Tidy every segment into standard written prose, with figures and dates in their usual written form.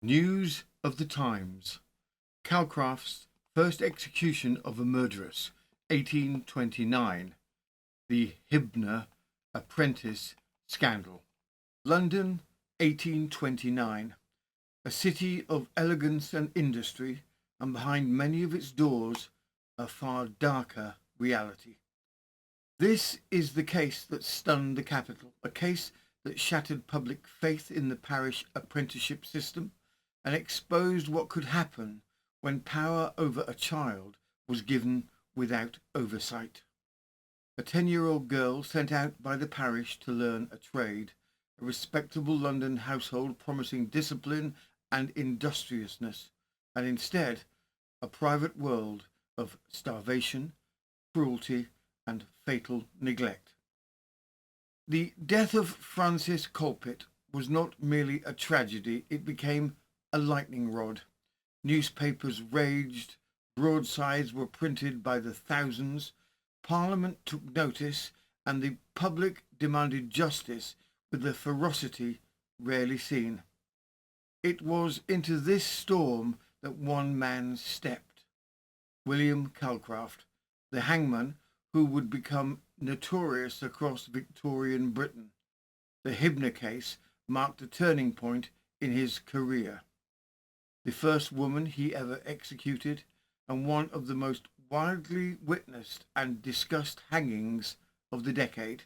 News of the Times. Calcraft's first execution of a murderess, 1829. The Hibner Apprentice scandal. London, 1829. A city of elegance and industry, and behind many of its doors, a far darker reality. This is the case that stunned the capital, a case that shattered public faith in the parish apprenticeship system and exposed what could happen when power over a child was given without oversight. A 10-year-old girl sent out by the parish to learn a trade, a respectable London household promising discipline and industriousness, and instead a private world of starvation, cruelty, and fatal neglect. The death of Frances Colpit was not merely a tragedy, it became a lightning rod. Newspapers raged, broadsides were printed by the thousands, Parliament took notice, and the public demanded justice with a ferocity rarely seen. It was into this storm that one man stepped, William Calcraft, the hangman who would become notorious across Victorian Britain. The Hibner case marked a turning point in his career. The first woman he ever executed, and one of the most widely witnessed and discussed hangings of the decade.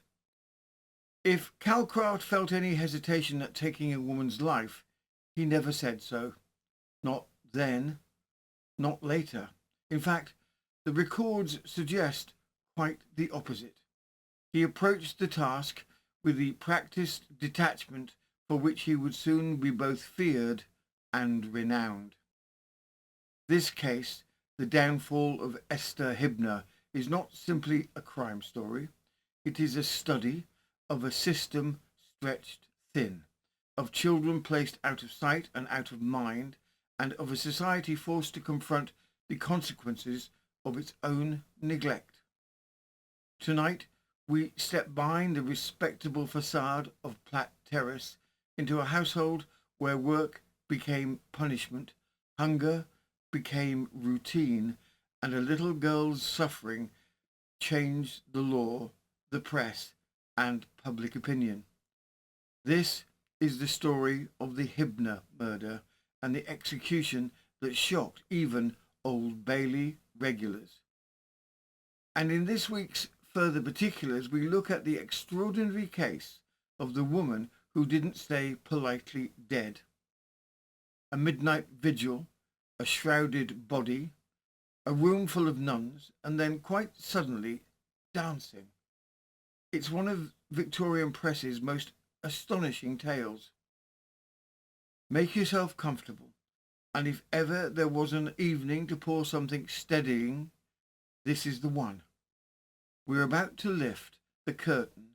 If Calcraft felt any hesitation at taking a woman's life, he never said so. Not then, not later. In fact, the records suggest quite the opposite. He approached the task with the practiced detachment for which he would soon be both feared and renowned. This case, the downfall of Esther Hibner, is not simply a crime story. It is a study of a system stretched thin, of children placed out of sight and out of mind, and of a society forced to confront the consequences of its own neglect. Tonight, we step behind the respectable facade of Platt Terrace into a household where work became punishment, hunger became routine, and a little girl's suffering changed the law, the press, and public opinion. This is the story of the Hibner murder and the execution that shocked even Old Bailey regulars. And in this week's Further Particulars, we look at the extraordinary case of the woman who didn't stay politely dead. A midnight vigil, a shrouded body, a room full of nuns, and then quite suddenly dancing. It's one of Victorian press's most astonishing tales. Make yourself comfortable, and if ever there was an evening to pour something steadying, this is the one. We're about to lift the curtain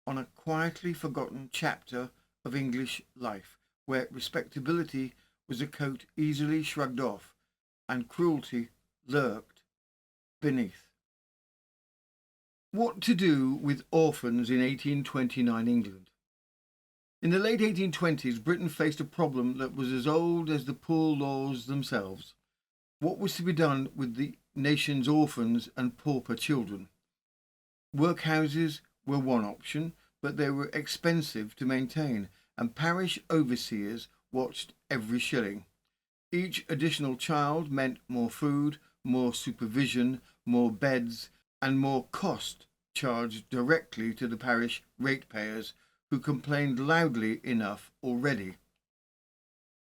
on a quietly forgotten chapter of English life, where respectability was a coat easily shrugged off and cruelty lurked beneath. What to do with orphans in 1829 England? In the late 1820s, Britain faced a problem that was as old as the poor laws themselves. What was to be done with the nation's orphans and pauper children? Workhouses were one option, but they were expensive to maintain, and parish overseers watched every shilling. Each additional child meant more food, more supervision, more beds, and more cost charged directly to the parish ratepayers, who complained loudly enough already.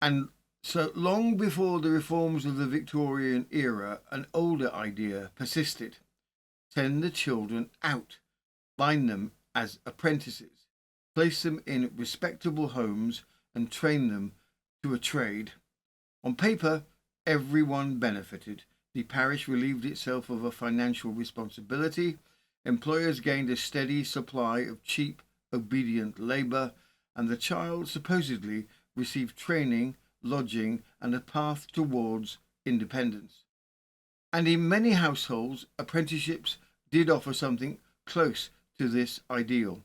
And so long before the reforms of the Victorian era, an older idea persisted. Send the children out, bind them as apprentices, place them in respectable homes and train them to a trade. On paper, everyone benefited. The parish relieved itself of a financial responsibility, employers gained a steady supply of cheap, obedient labour, and the child supposedly received training, lodging, and a path towards independence. And in many households, apprenticeships did offer something close to this ideal.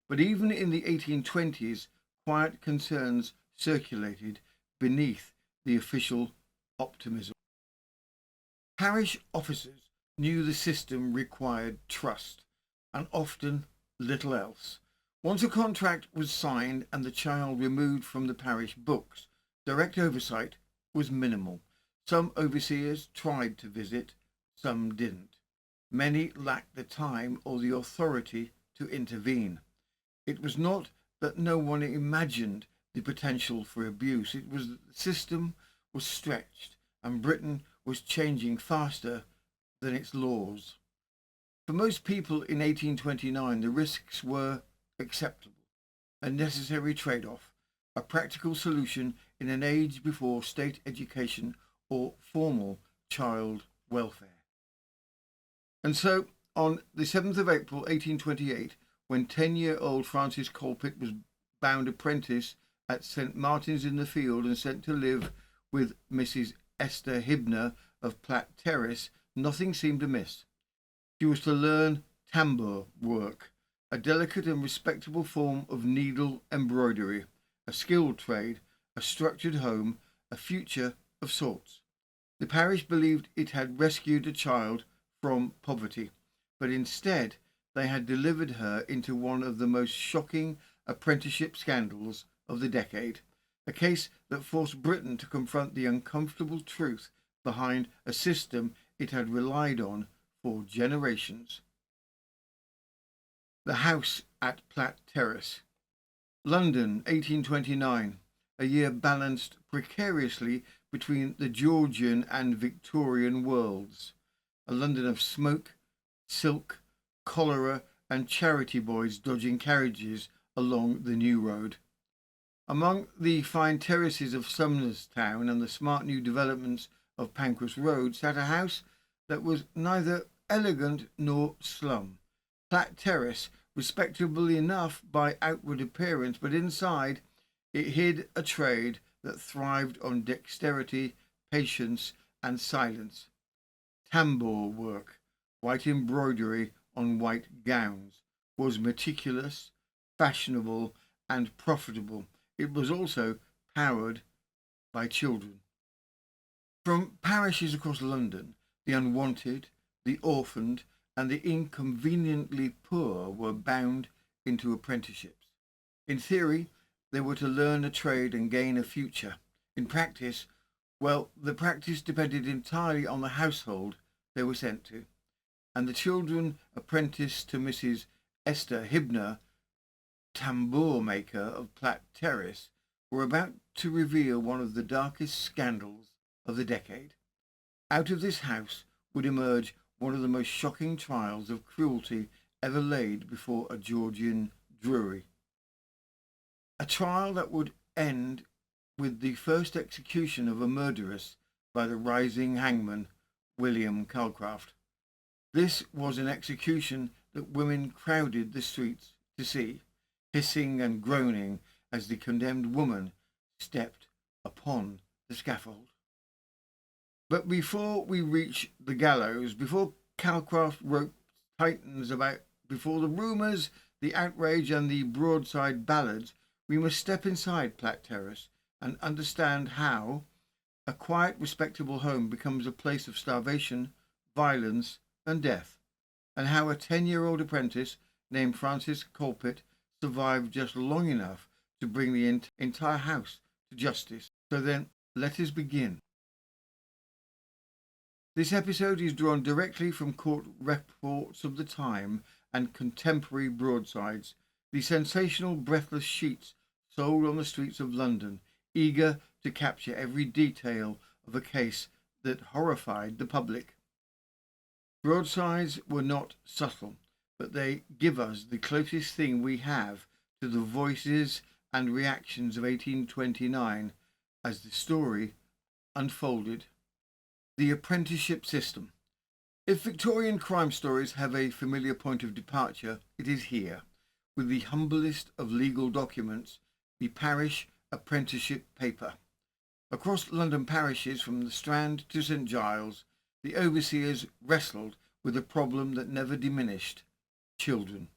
But even in the 1820s, quiet concerns circulated beneath the official optimism. Parish officers knew the system required trust, and often little else. Once a contract was signed and the child removed from the parish books, direct oversight was minimal. Some overseers tried to visit, some didn't. Many lacked the time or the authority to intervene. It was not that no one imagined the potential for abuse. It was that the system was stretched and Britain was changing faster than its laws. For most people in 1829, the risks were acceptable, a necessary trade-off, a practical solution in an age before state education or formal child welfare. And so, on the 7th of April 1828, when 10-year-old Frances Colpit was bound apprentice at St. Martin's in the Field and sent to live with Mrs. Esther Hibner of Platt, Terrace, nothing seemed amiss. She was to learn tambour work, a delicate and respectable form of needle embroidery, a skilled trade, a structured home, a future of sorts. The parish believed it had rescued a child from poverty, but instead they had delivered her into one of the most shocking apprenticeship scandals of the decade, a case that forced Britain to confront the uncomfortable truth behind a system it had relied on for generations. The house at Platt Terrace. London, 1829, a year balanced precariously between the Georgian and Victorian worlds. A London of smoke, silk, cholera, and charity boys dodging carriages along the New Road. Among the fine terraces of Sumner's Town and the smart new developments of Pancras Road sat a house that was neither elegant nor slum. Platt Terrace, respectable enough by outward appearance, but inside it hid a trade that thrived on dexterity, patience, and silence. Tambour work, white embroidery on white gowns, was meticulous, fashionable, and profitable. It was also powered by children. From parishes across London, the unwanted, the orphaned, and the inconveniently poor were bound into apprenticeships. In theory, they were to learn a trade and gain a future. In practice, well, the practice depended entirely on the household they were sent to, and the children apprenticed to Mrs. Esther Hibner, tambour maker of Platt Terrace, were about to reveal one of the darkest scandals of the decade. Out of this house would emerge one of the most shocking trials of cruelty ever laid before a Georgian jury. A trial that would end with the first execution of a murderess by the rising hangman, William Calcraft. This was an execution that women crowded the streets to see, hissing and groaning as the condemned woman stepped upon the scaffold. But before we reach the gallows, before Calcraft wrote titans about, before the rumours, the outrage and the broadside ballads, we must step inside Platt Terrace and understand how a quiet, respectable home becomes a place of starvation, violence and death, and how a 10-year-old apprentice named Frances Colpit survived just long enough to bring the entire house to justice. So then, let us begin. This episode is drawn directly from court reports of the time and contemporary broadsides, the sensational, breathless sheets sold on the streets of London, eager to capture every detail of a case that horrified the public. Broadsides were not subtle, but they give us the closest thing we have to the voices and reactions of 1829 as the story unfolded. The apprenticeship system. If Victorian crime stories have a familiar point of departure, it is here, with the humblest of legal documents, the parish apprenticeship paper. Across London parishes from the Strand to St. Giles, the overseers wrestled with a problem that never diminished: children.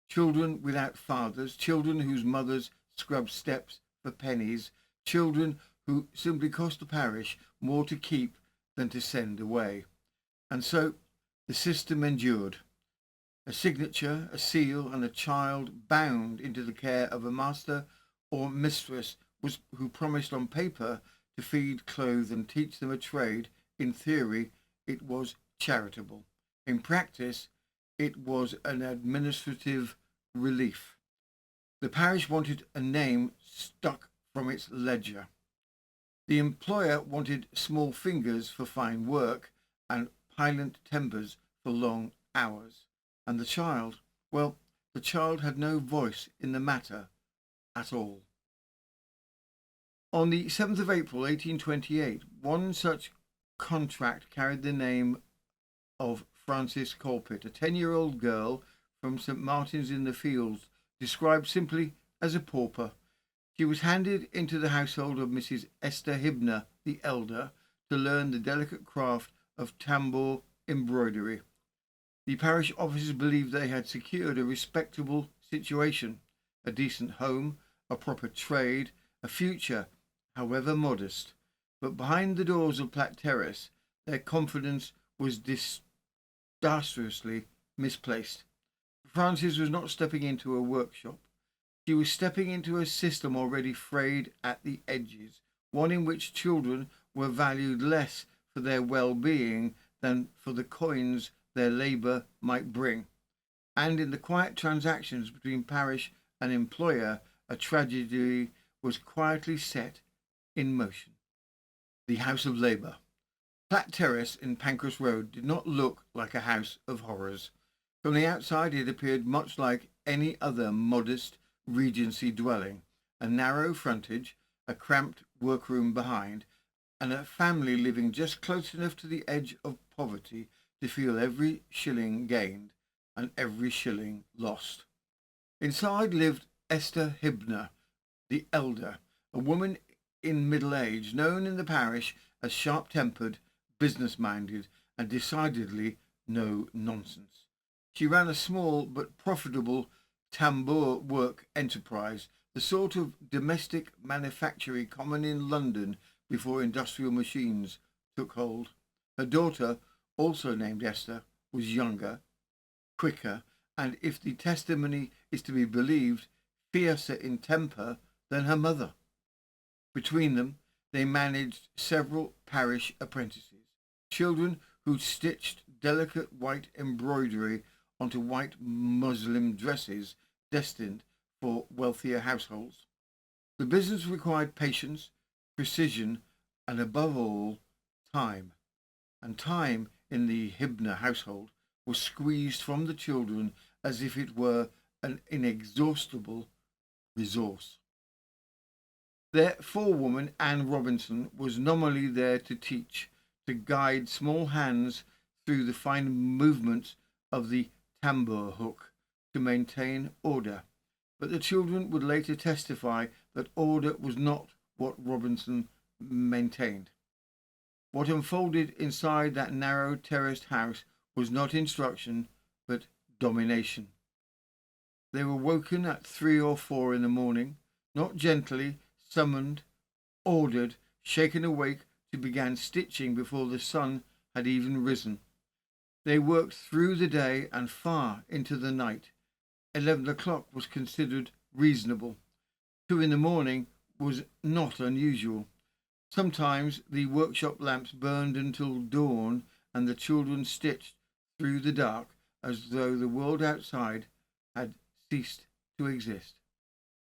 Children without fathers, children whose mothers scrubbed steps for pennies, children who simply cost the parish more to keep than to send away. And so the system endured. A signature, a seal, and a child bound into the care of a master or mistress who promised on paper to feed, clothe, and teach them a trade. In theory, it was charitable. In practice, it was an administrative relief. The parish wanted a name stuck from its ledger. The employer wanted small fingers for fine work and pilot timbers for long hours. And the child, well, the child had no voice in the matter at all. On the 7th of April 1828, one such contract carried the name of Frances Colpit, a 10-year-old girl from St. Martin's in the Fields, described simply as a pauper. She was handed into the household of Mrs. Esther Hibner, the elder, to learn the delicate craft of tambour embroidery. The parish officers believed they had secured a respectable situation, a decent home, a proper trade, a future, however modest. But behind the doors of Platt Terrace, their confidence was disastrously misplaced. Frances was not stepping into a workshop. She was stepping into a system already frayed at the edges, one in which children were valued less for their well-being than for the coins their labour might bring. And in the quiet transactions between parish and employer, a tragedy was quietly set in motion. The House of Labour. Platt Terrace in Pancras Road did not look like a house of horrors. From the outside it appeared much like any other modest Regency dwelling, a narrow frontage, a cramped workroom behind, and a family living just close enough to the edge of poverty to feel every shilling gained and every shilling lost. Inside lived Esther Hibner, the elder, a woman in middle age, known in the parish as sharp-tempered, business-minded, and decidedly no nonsense. She ran a small but profitable tambour work enterprise, the sort of domestic manufactory common in London before industrial machines took hold. Her daughter, also named Esther, was younger, quicker, and, if the testimony is to be believed, fiercer in temper than her mother. Between them, they managed several parish apprentices, children who stitched delicate white embroidery onto white muslin dresses destined for wealthier households. The business required patience, precision, and above all, time. And time in the Hibner household was squeezed from the children as if it were an inexhaustible resource. Their forewoman, Anne Robinson, was nominally there to teach, to guide small hands through the fine movements of the tambour hook, to maintain order. But the children would later testify that order was not what Robinson maintained. What unfolded inside that narrow terraced house was not instruction, but domination. They were woken at 3 or 4 in the morning, not gently, summoned, ordered, shaken awake to begin stitching before the sun had even risen. They worked through the day and far into the night. 11 o'clock was considered reasonable. 2 in the morning was not unusual. Sometimes the workshop lamps burned until dawn, and the children stitched through the dark as though the world outside had ceased to exist.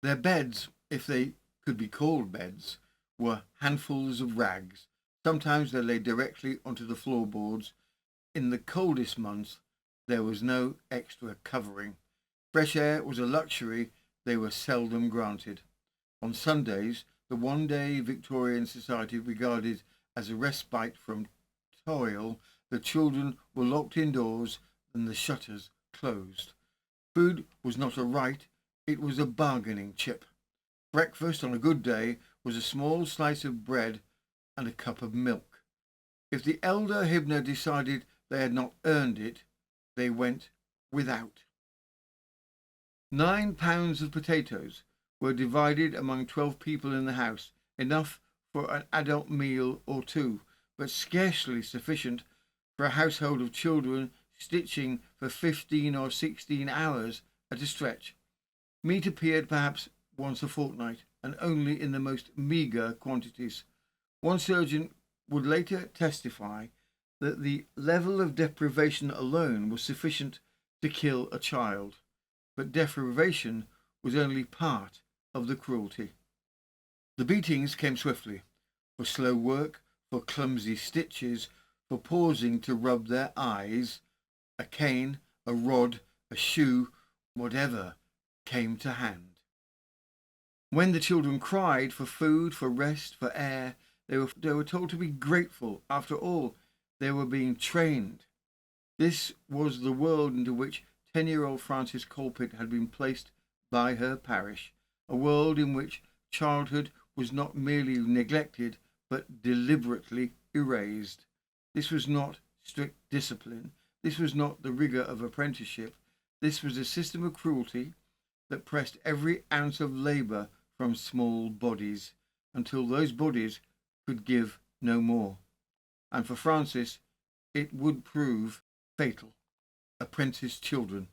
Their beds, if they could be called beds, were handfuls of rags. Sometimes they lay directly onto the floorboards. In the coldest months, there was no extra covering. Fresh air was a luxury they were seldom granted. On Sundays, the one-day Victorian society regarded as a respite from toil, the children were locked indoors and the shutters closed. Food was not a right, it was a bargaining chip. Breakfast on a good day was a small slice of bread and a cup of milk. If the elder Hibner decided they had not earned it, they went without. 9 pounds of potatoes were divided among 12 people in the house, enough for an adult meal or two, but scarcely sufficient for a household of children stitching for 15 or 16 hours at a stretch. Meat appeared perhaps once a fortnight, and only in the most meagre quantities. One surgeon would later testify that the level of deprivation alone was sufficient to kill a child, but deprivation was only part of the cruelty. The beatings came swiftly, for slow work, for clumsy stitches, for pausing to rub their eyes. A cane, a rod, a shoe, whatever came to hand. When the children cried for food, for rest, for air, they were told to be grateful. After all, they were being trained. This was the world into which 10-year-old Frances Colpit had been placed by her parish, a world in which childhood was not merely neglected, but deliberately erased. This was not strict discipline. This was not the rigour of apprenticeship. This was a system of cruelty that pressed every ounce of labour from small bodies until those bodies could give no more. And for Frances, it would prove fatal. Apprentice children.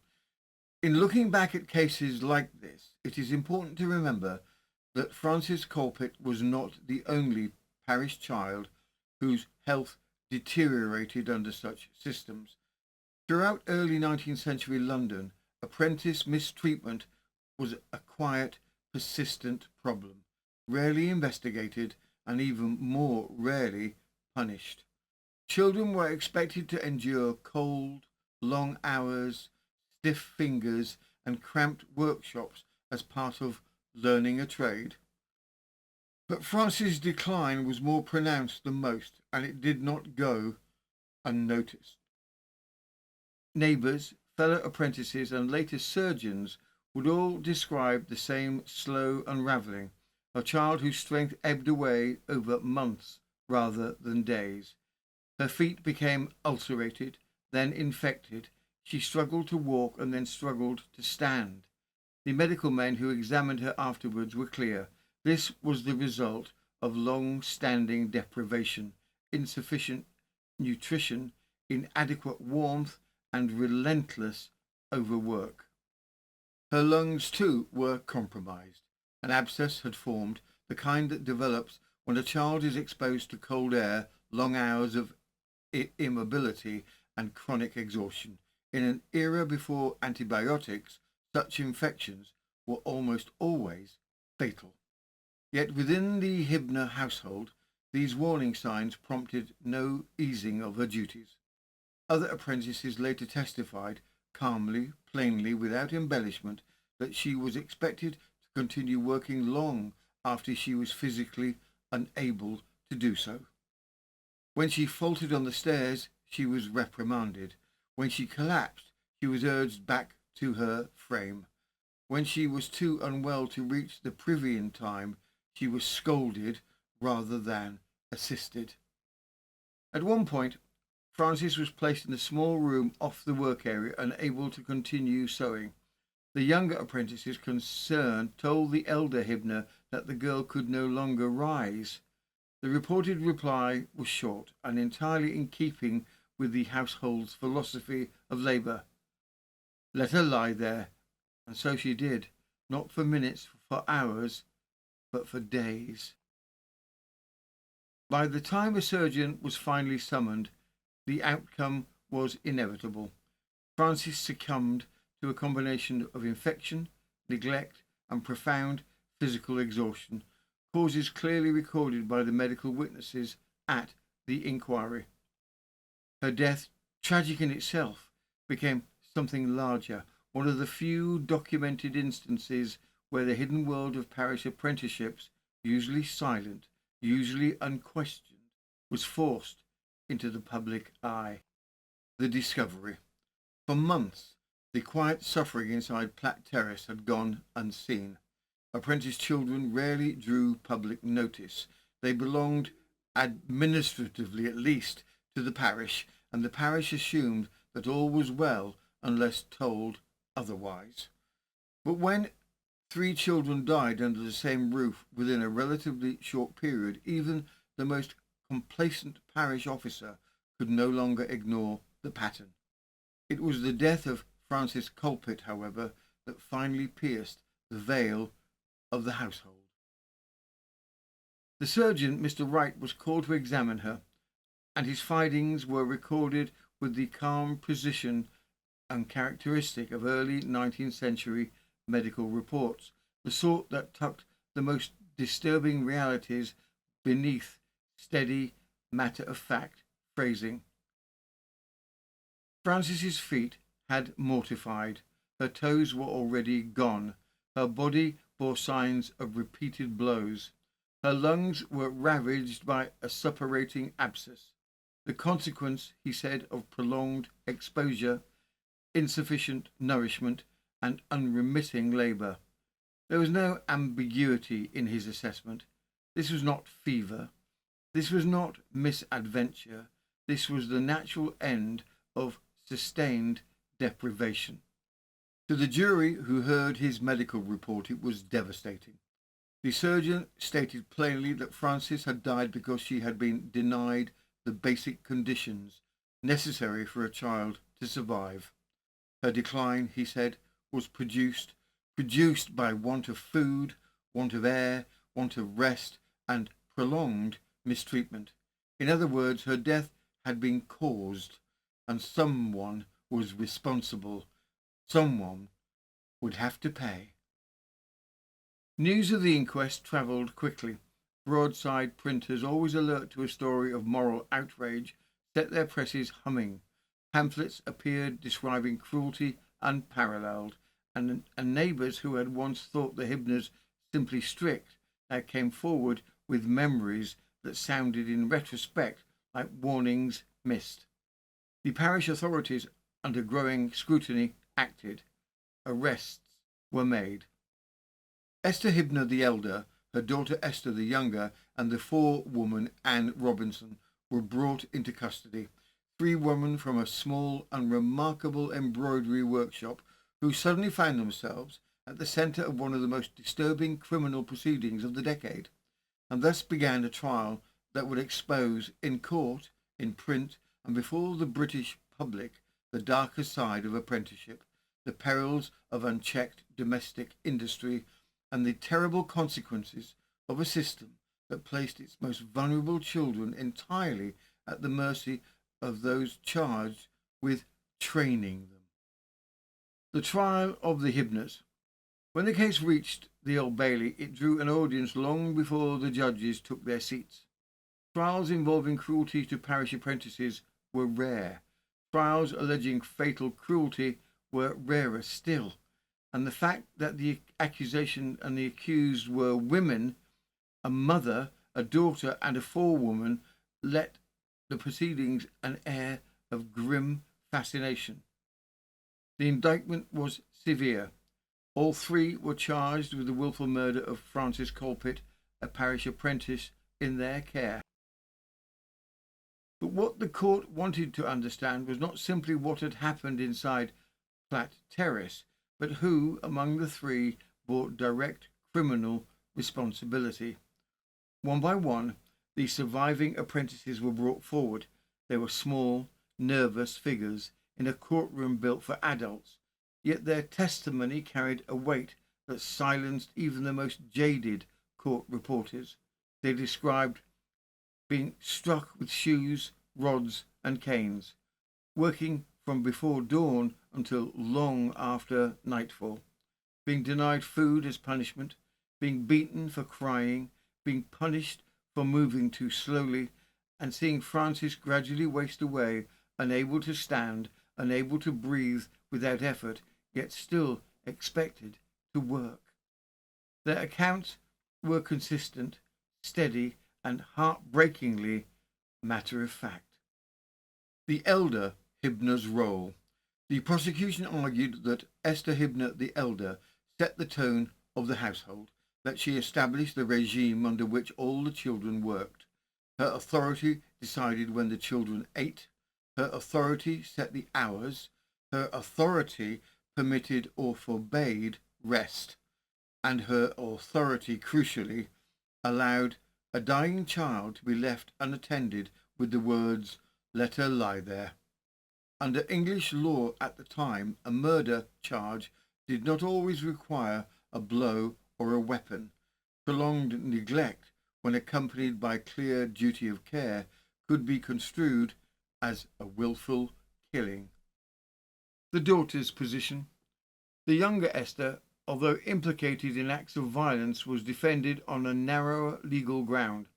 In looking back at cases like this, it is important to remember that Frances Colpit was not the only parish child whose health deteriorated under such systems. Throughout early 19th century London, apprentice mistreatment was a quiet, persistent problem, rarely investigated and even more rarely punished. Children were expected to endure cold, long hours, stiff fingers and cramped workshops as part of learning a trade. But Frances' decline was more pronounced than most, and it did not go unnoticed. Neighbours, fellow apprentices and later surgeons would all describe the same slow unravelling, a child whose strength ebbed away over months rather than days. Her feet became ulcerated, then infected. She struggled to walk and then struggled to stand. The medical men who examined her afterwards were clear. This was the result of long-standing deprivation, insufficient nutrition, inadequate warmth, and relentless overwork. Her lungs, too, were compromised. An abscess had formed, the kind that develops when a child is exposed to cold air, long hours of immobility, and chronic exhaustion. In an era before antibiotics, such infections were almost always fatal. Yet within the Hibner household, these warning signs prompted no easing of her duties. Other apprentices later testified, calmly, plainly, without embellishment, that she was expected to continue working long after she was physically unable to do so. When she faltered on the stairs, she was reprimanded. When she collapsed, she was urged back to her frame. When she was too unwell to reach the privy in time, she was scolded rather than assisted. At one point, Frances was placed in a small room off the work area, unable to continue sewing. The younger apprentices concerned told the elder Hibner that the girl could no longer rise. The reported reply was short and entirely in keeping with the household's philosophy of labour. Let her lie there, and so she did, not for minutes, for hours, but for days. By the time a surgeon was finally summoned, the outcome was inevitable. Frances succumbed to a combination of infection, neglect, and profound physical exhaustion, causes clearly recorded by the medical witnesses at the inquiry. Her death, tragic in itself, became something larger, one of the few documented instances where the hidden world of parish apprenticeships, usually silent, usually unquestioned, was forced into the public eye. The discovery. For months, the quiet suffering inside Platt Terrace had gone unseen. Apprentice children rarely drew public notice. They belonged, administratively at least, to the parish, and the parish assumed that all was well unless told otherwise. But when 3 children died under the same roof within a relatively short period. Even the most complacent parish officer could no longer ignore the pattern. It was the death of Frances Colpit, however, that finally pierced the veil of the household. The surgeon, Mr. Wright, was called to examine her, and his findings were recorded with the calm precision uncharacteristic of early 19th century medical reports, the sort that tucked the most disturbing realities beneath steady, matter-of-fact phrasing. Frances's feet had mortified. Her toes were already gone. Her body bore signs of repeated blows. Her lungs were ravaged by a suppurating abscess, the consequence, he said, of prolonged exposure, insufficient nourishment, and unremitting labour. There was no ambiguity in his assessment. This was not fever. This was not misadventure. This was the natural end of sustained deprivation. To the jury who heard his medical report, it was devastating. The surgeon stated plainly that Frances had died because she had been denied the basic conditions necessary for a child to survive. Her decline, he said, was produced by want of food, want of air, want of rest, and prolonged mistreatment. In other words, her death had been caused, and someone was responsible. Someone would have to pay. News of the inquest travelled quickly. Broadside printers, always alert to a story of moral outrage, set their presses humming. Pamphlets appeared describing cruelty unparalleled, and neighbours who had once thought the Hibners simply strict now came forward with memories that sounded in retrospect like warnings missed. The parish authorities, under growing scrutiny, acted. Arrests were made. Esther Hibner the elder, her daughter Esther the younger, and the forewoman Anne Robinson were brought into custody. 3 women from a small and remarkable embroidery workshop who suddenly found themselves at the centre of one of the most disturbing criminal proceedings of the decade, and thus began a trial that would expose in court, in print, and before the British public the darker side of apprenticeship, the perils of unchecked domestic industry, and the terrible consequences of a system that placed its most vulnerable children entirely at the mercy of those charged with training them. The trial of the Hibners. When the case reached the Old Bailey, it drew an audience long before the judges took their seats. Trials involving cruelty to parish apprentices were rare. Trials alleging fatal cruelty were rarer still, and the fact that the accusation and the accused were women, a mother, a daughter, and a forewoman, let the proceedings an air of grim fascination. The indictment was severe. All 3 were charged with the wilful murder of Frances Colpit, a parish apprentice in their care. But what the court wanted to understand was not simply what had happened inside Platt Terrace, but who among the 3 bore direct criminal responsibility. One by one, the surviving apprentices were brought forward. They were small, nervous figures in a courtroom built for adults, yet their testimony carried a weight that silenced even the most jaded court reporters. They described being struck with shoes, rods, and canes, working from before dawn until long after nightfall, being denied food as punishment, being beaten for crying, being punished for moving too slowly, and seeing Frances gradually waste away, unable to stand, unable to breathe without effort, yet still expected to work. Their accounts were consistent, steady, and heartbreakingly matter-of-fact. The elder Hibner's role. The prosecution argued that Esther Hibner the elder set the tone of the household, that she established the regime under which all the children worked. Her authority decided when the children ate. Her authority set the hours. Her authority permitted or forbade rest. and her authority, crucially, allowed a dying child to be left unattended with the words, "Let her lie there." Under English law at the time, a murder charge did not always require a blow or a weapon. Prolonged neglect, when accompanied by clear duty of care, could be construed as a wilful killing. The daughter's position. The younger Esther, although implicated in acts of violence, was defended on a narrower legal ground.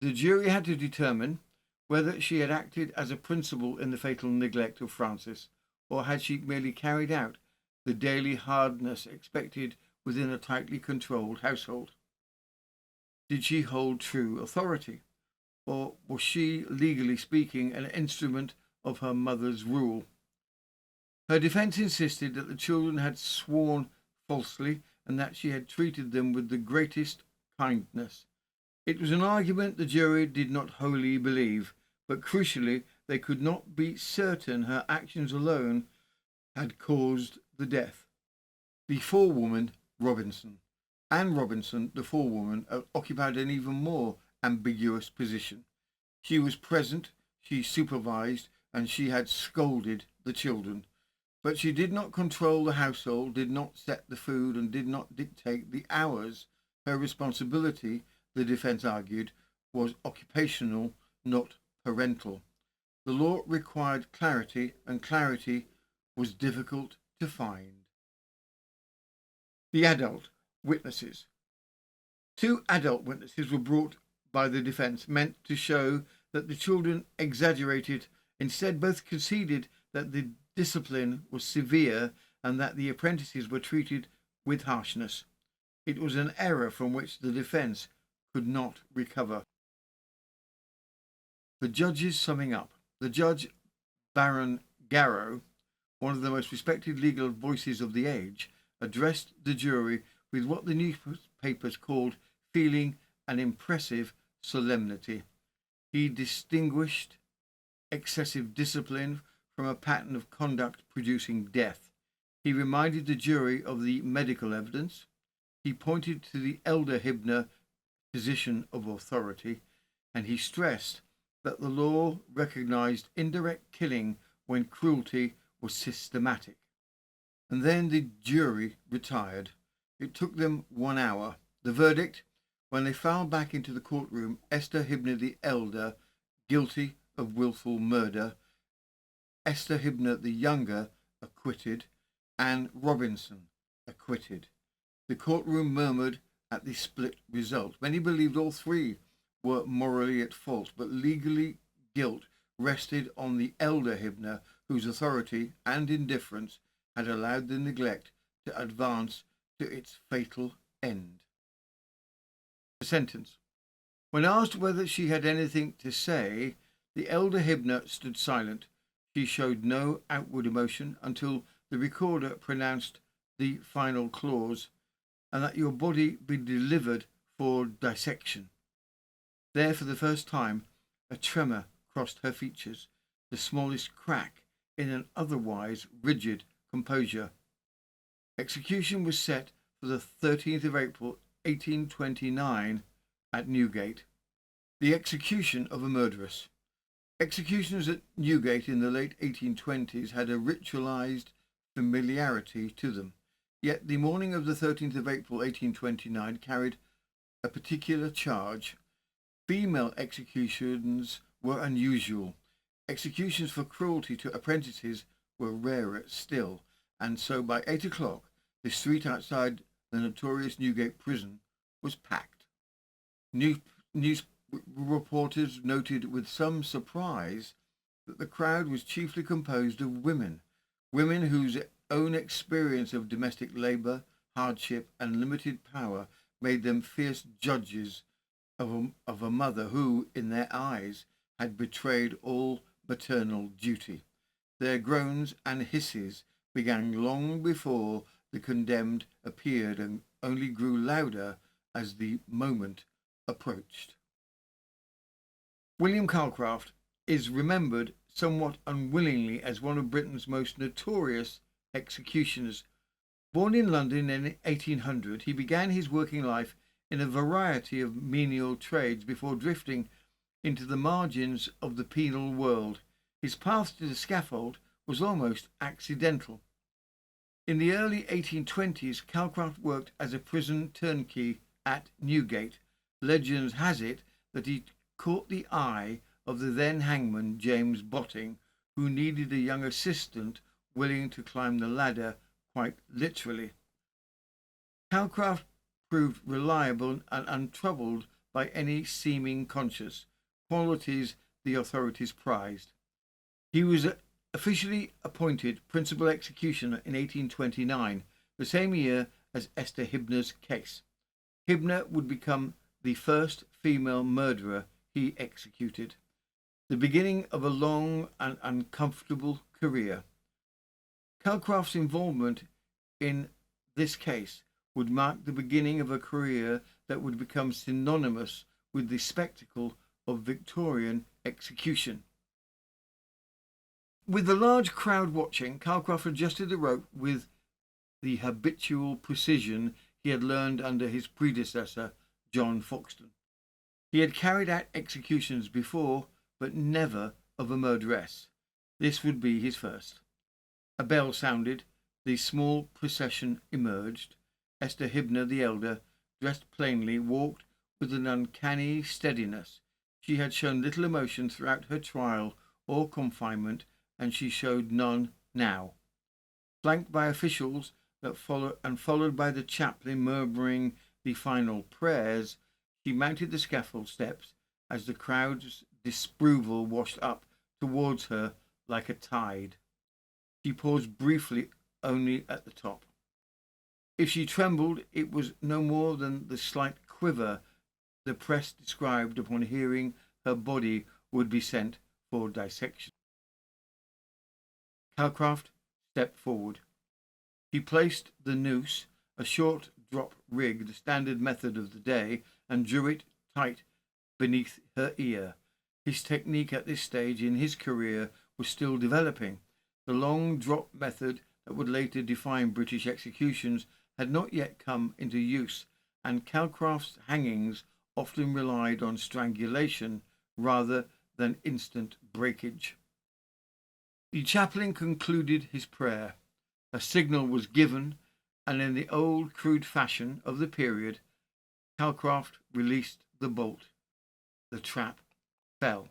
The jury had to determine whether she had acted as a principal in the fatal neglect of Frances, or had she merely carried out the daily hardness expected within a tightly controlled household. Did she hold true authority, or was she, legally speaking, an instrument of her mother's rule? Her defence insisted that the children had sworn falsely and that she had treated them with the greatest kindness. It was an argument the jury did not wholly believe, but crucially they could not be certain her actions alone had caused the death. The forewoman, Anne Robinson, the forewoman, occupied an even more ambiguous position. She was present, she supervised, and she had scolded the children. But she did not control the household, did not set the food, and did not dictate the hours. Her responsibility, the defence argued, was occupational, not parental. The law required clarity, and clarity was difficult to find. The adult witnesses. 2 adult witnesses were brought by the defence, meant to show that the children exaggerated. Instead, both conceded that the discipline was severe and that the apprentices were treated with harshness. It was an error from which the defence could not recover. The judges summing up. The judge, Baron Garrow, one of the most respected legal voices of the age, addressed the jury with what the newspapers called feeling an impressive solemnity. He distinguished excessive discipline from a pattern of conduct producing death. He reminded the jury of the medical evidence. He pointed to the elder Hibner position of authority, and he stressed that the law recognized indirect killing when cruelty was systematic. And then the jury retired. It took them 1 hour. The verdict, when they filed back into the courtroom: Esther Hibner the elder, guilty of wilful murder; Esther Hibner the younger, acquitted; Anne Robinson, acquitted. The courtroom murmured at the split result. Many believed all 3 were morally at fault, but legally guilt rested on the elder Hibner, whose authority and indifference had allowed the neglect to advance to its fatal end. The sentence. When asked whether she had anything to say, the elder Hibner stood silent. She showed no outward emotion until the recorder pronounced the final clause, "and that your body be delivered for dissection." There, for the first time, a tremor crossed her features, the smallest crack in an otherwise rigid composure. Execution was set for the 13th of April, 1829, at Newgate. The execution of a murderess. Executions at Newgate in the late 1820s had a ritualized familiarity to them. Yet the morning of the 13th of April, 1829, carried a particular charge. Female executions were unusual. Executions for cruelty to apprentices were rarer still, and so by 8 o'clock the street outside the notorious Newgate prison was packed. News reporters noted with some surprise that the crowd was chiefly composed of women whose own experience of domestic labour, hardship, and limited power made them fierce judges of a mother who, in their eyes, had betrayed all maternal duty. Their groans and hisses began long before the condemned appeared and only grew louder as the moment approached. William Calcraft is remembered somewhat unwillingly as one of Britain's most notorious executioners. Born in London in 1800, he began his working life in a variety of menial trades before drifting into the margins of the penal world. His path to the scaffold was almost accidental. In the early 1820s, Calcraft worked as a prison turnkey at Newgate. Legend has it that he caught the eye of the then hangman James Botting, who needed a young assistant willing to climb the ladder quite literally. Calcraft proved reliable and untroubled by any seeming conscience, qualities the authorities prized. He was officially appointed principal executioner in 1829, the same year as Esther Hibner's case. Hibner would become the first female murderer he executed, the beginning of a long and uncomfortable career. Calcraft's involvement in this case would mark the beginning of a career that would become synonymous with the spectacle of Victorian execution. With the large crowd watching, Calcraft adjusted the rope with the habitual precision he had learned under his predecessor, John Foxton. He had carried out executions before, but never of a murderess. This would be his first. A bell sounded, the small procession emerged. Esther Hibner the elder, dressed plainly, walked with an uncanny steadiness. She had shown little emotion throughout her trial or confinement, and she showed none now. Flanked by officials followed by the chaplain murmuring the final prayers, she mounted the scaffold steps as the crowd's disapproval washed up towards her like a tide. She paused briefly only at the top. If she trembled, it was no more than the slight quiver the press described upon hearing her body would be sent for dissection. Calcraft stepped forward. He placed the noose, a short drop rig, the standard method of the day, and drew it tight beneath her ear. His technique at this stage in his career was still developing. The long drop method that would later define British executions had not yet come into use, and Calcraft's hangings often relied on strangulation rather than instant breakage. The chaplain concluded his prayer. A signal was given, and in the old crude fashion of the period, Calcraft released the bolt. The trap fell.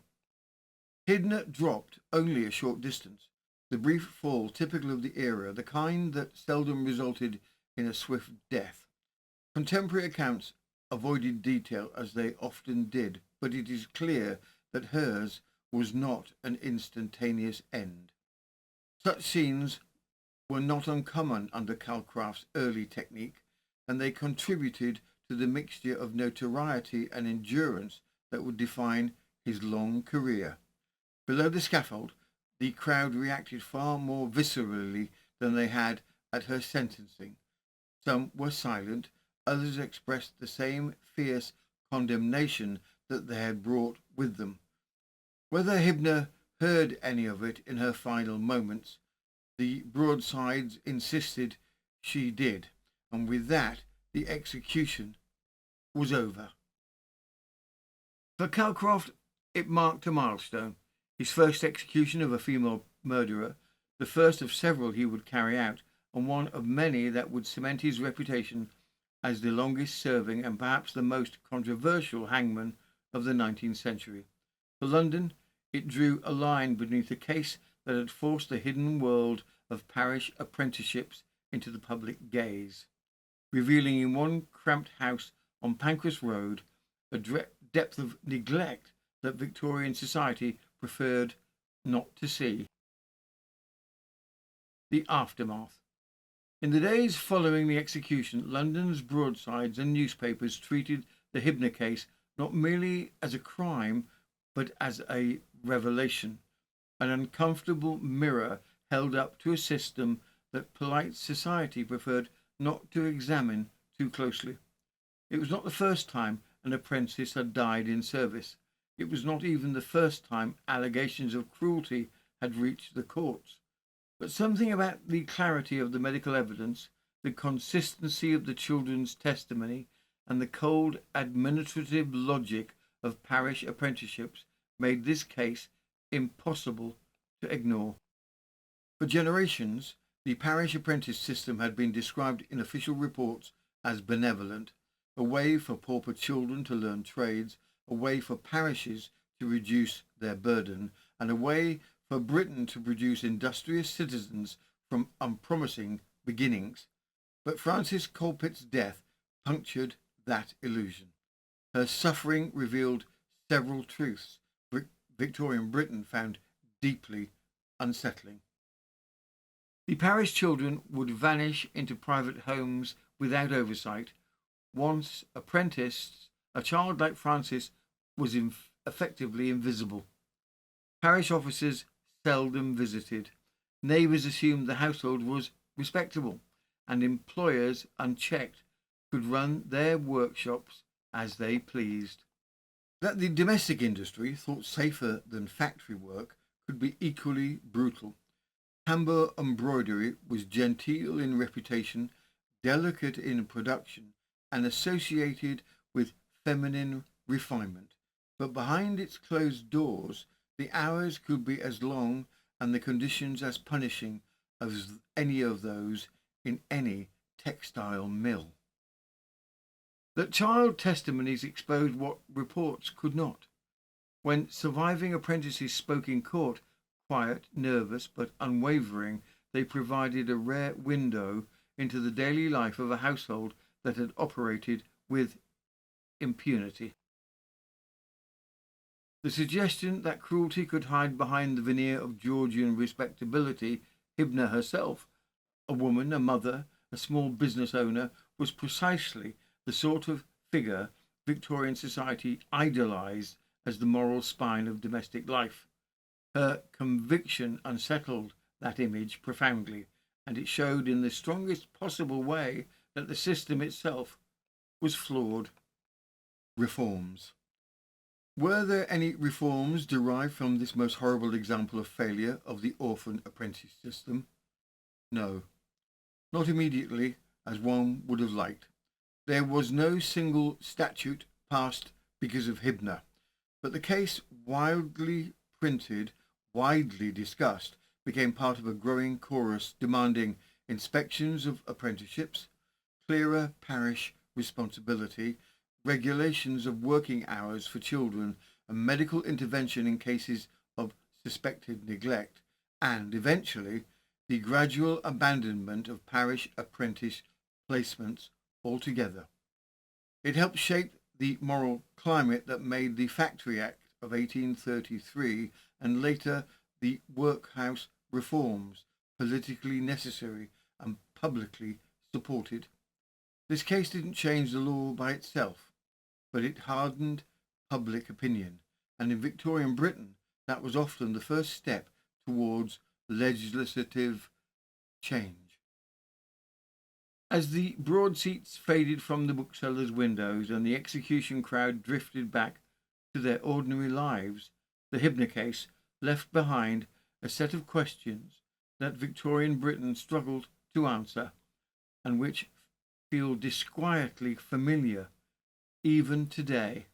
Hibner dropped only a short distance, the brief fall typical of the era, the kind that seldom resulted in a swift death. Contemporary accounts avoided detail as they often did, but it is clear that hers was not an instantaneous end. Such scenes were not uncommon under Calcraft's early technique, and they contributed to the mixture of notoriety and endurance that would define his long career. Below the scaffold, the crowd reacted far more viscerally than they had at her sentencing. Some were silent, others expressed the same fierce condemnation that they had brought with them. Whether Hibner heard any of it in her final moments, the broadsides insisted she did, and with that the execution was over. For Calcraft, it marked a milestone, his first execution of a female murderer, the first of several he would carry out, and one of many that would cement his reputation as the longest-serving and perhaps the most controversial hangman of the 19th century. For London, it drew a line beneath a case that had forced the hidden world of parish apprenticeships into the public gaze, revealing in one cramped house on Pancras Road a depth of neglect that Victorian society preferred not to see. The aftermath. In the days following the execution, London's broadsides and newspapers treated the Hibner case not merely as a crime, but as a revelation, an uncomfortable mirror held up to a system that polite society preferred not to examine too closely. It was not the first time an apprentice had died in service. It was not even the first time allegations of cruelty had reached the courts. But something about the clarity of the medical evidence, the consistency of the children's testimony, and the cold administrative logic of parish apprenticeships made this case impossible to ignore. For generations, the parish apprentice system had been described in official reports as benevolent, a way for pauper children to learn trades, a way for parishes to reduce their burden, and a way for Britain to produce industrious citizens from unpromising beginnings. But Frances Colpit's death punctured that illusion. Her suffering revealed several truths Victorian Britain found deeply unsettling. The parish children would vanish into private homes without oversight. Once apprenticed, a child like Frances was effectively invisible. Parish officers seldom visited. Neighbours assumed the household was respectable, and employers, unchecked, could run their workshops as they pleased. That the domestic industry, thought safer than factory work, could be equally brutal. Tambour embroidery was genteel in reputation, delicate in production, and associated with feminine refinement. But behind its closed doors, the hours could be as long and the conditions as punishing as any of those in any textile mill. That child testimonies exposed what reports could not. When surviving apprentices spoke in court, quiet, nervous, but unwavering, they provided a rare window into the daily life of a household that had operated with impunity. The suggestion that cruelty could hide behind the veneer of Georgian respectability, Hibner herself, a woman, a mother, a small business owner, was precisely the sort of figure Victorian society idolised as the moral spine of domestic life. Her conviction unsettled that image profoundly, and it showed in the strongest possible way that the system itself was flawed. Reforms. Were there any reforms derived from this most horrible example of failure of the orphan apprentice system? No, not immediately, as one would have liked. There was no single statute passed because of Hibner, but the case, widely printed, widely discussed, became part of a growing chorus demanding inspections of apprenticeships, clearer parish responsibility, regulations of working hours for children, and medical intervention in cases of suspected neglect, and eventually the gradual abandonment of parish apprentice placements altogether. It helped shape the moral climate that made the Factory Act of 1833 and later the workhouse reforms politically necessary and publicly supported. This case didn't change the law by itself, but it hardened public opinion, and in Victorian Britain that was often the first step towards legislative change. As the broadsides faded from the booksellers' windows and the execution crowd drifted back to their ordinary lives, the Hibner case left behind a set of questions that Victorian Britain struggled to answer, and which feel disquietly familiar even today.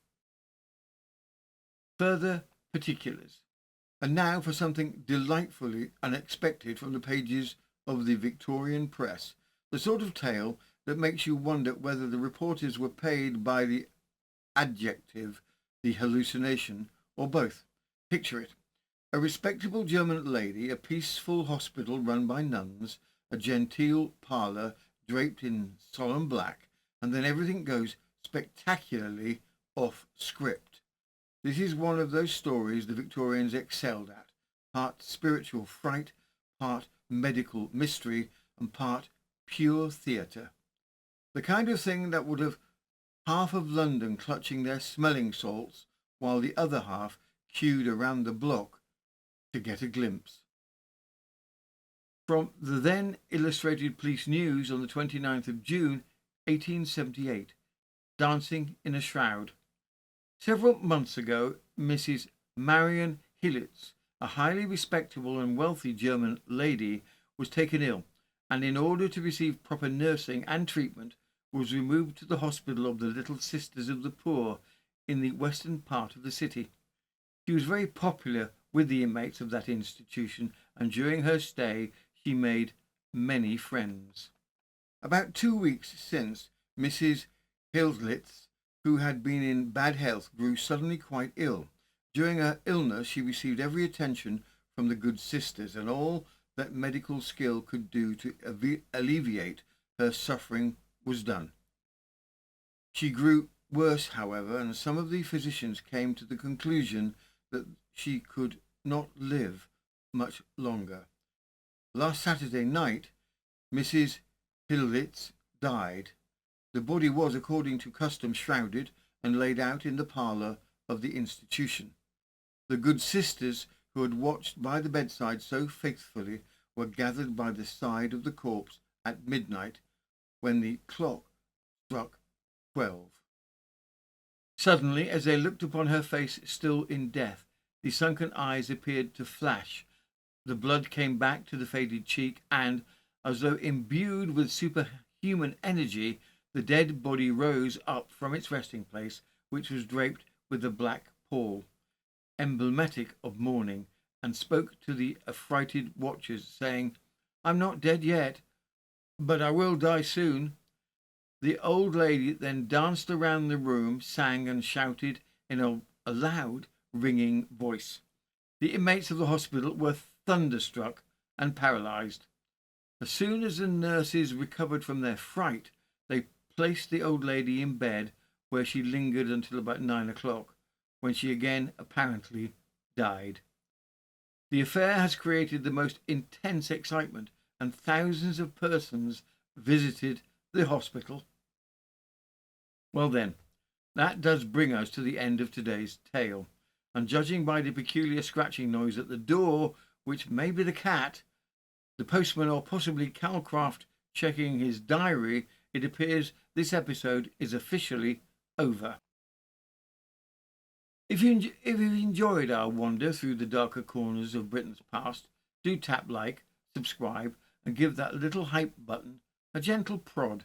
Further particulars. And now for something delightfully unexpected from the pages of the Victorian press, the sort of tale that makes you wonder whether the reporters were paid by the adjective, the hallucination, or both. Picture it. A respectable German lady, a peaceful hospital run by nuns, a genteel parlour draped in solemn black, and then everything goes spectacularly off script. This is one of those stories the Victorians excelled at, part spiritual fright, part medical mystery, and part pure theatre. The kind of thing that would have half of London clutching their smelling salts while the other half queued around the block to get a glimpse. From the then Illustrated Police News on the 29th of June 1878, Dancing in a Shroud. Several months ago, Mrs. Marion Hillitz, a highly respectable and wealthy German lady, was taken ill and in order to receive proper nursing and treatment was removed to the hospital of the Little Sisters of the Poor in the western part of the city. She was very popular with the inmates of that institution, and during her stay she made many friends. About 2 weeks since, Mrs. Hildlitz, who had been in bad health, grew suddenly quite ill. During her illness she received every attention from the good sisters, and all that medical skill could do to alleviate her suffering was done. She grew worse, however, and some of the physicians came to the conclusion that she could not live much longer. Last Saturday night, Mrs. Hildlitz died. The body was, according to custom, shrouded and laid out in the parlour of the institution. The good sisters, who had watched by the bedside so faithfully, were gathered by the side of the corpse at midnight, when the clock struck 12. Suddenly, as they looked upon her face still in death, the sunken eyes appeared to flash. The blood came back to the faded cheek, and, as though imbued with superhuman energy, the dead body rose up from its resting place, which was draped with a black pall, emblematic of mourning, and spoke to the affrighted watchers, saying, "I'm not dead yet, but I will die soon." The old lady then danced around the room, sang and shouted in a loud, ringing voice. The inmates of the hospital were thunderstruck and paralysed. As soon as the nurses recovered from their fright, they placed the old lady in bed, where she lingered until about 9 o'clock, when she again apparently died. The affair has created the most intense excitement, and thousands of persons visited the hospital. Well then, that does bring us to the end of today's tale, and judging by the peculiar scratching noise at the door, which may be the cat, the postman, or possibly Calcraft checking his diary, it appears this episode is officially over. If you've enjoyed our wander through the darker corners of Britain's past, do tap like, subscribe, and give that little hype button a gentle prod.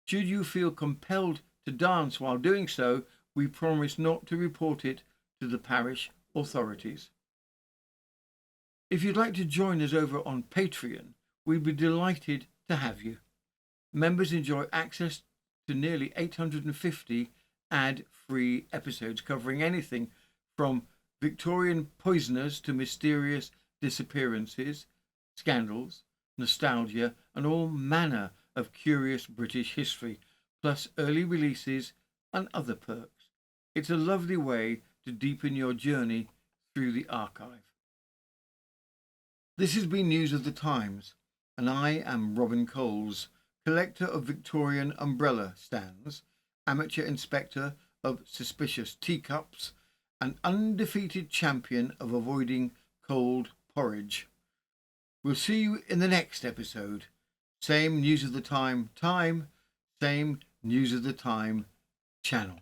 Should you feel compelled to dance while doing so, we promise not to report it to the parish authorities. If you'd like to join us over on Patreon, we'd be delighted to have you. Members enjoy access to nearly 850 ad-free episodes covering anything from Victorian poisoners to mysterious disappearances, scandals, nostalgia, and all manner of curious British history, plus early releases and other perks. It's a lovely way to deepen your journey through the archive. This has been News of the Times, and I am Robin Coles, collector of Victorian umbrella stands, amateur inspector of suspicious teacups, and undefeated champion of avoiding cold porridge. We'll see you in the next episode. Same News of the Time, same News of the Time channel.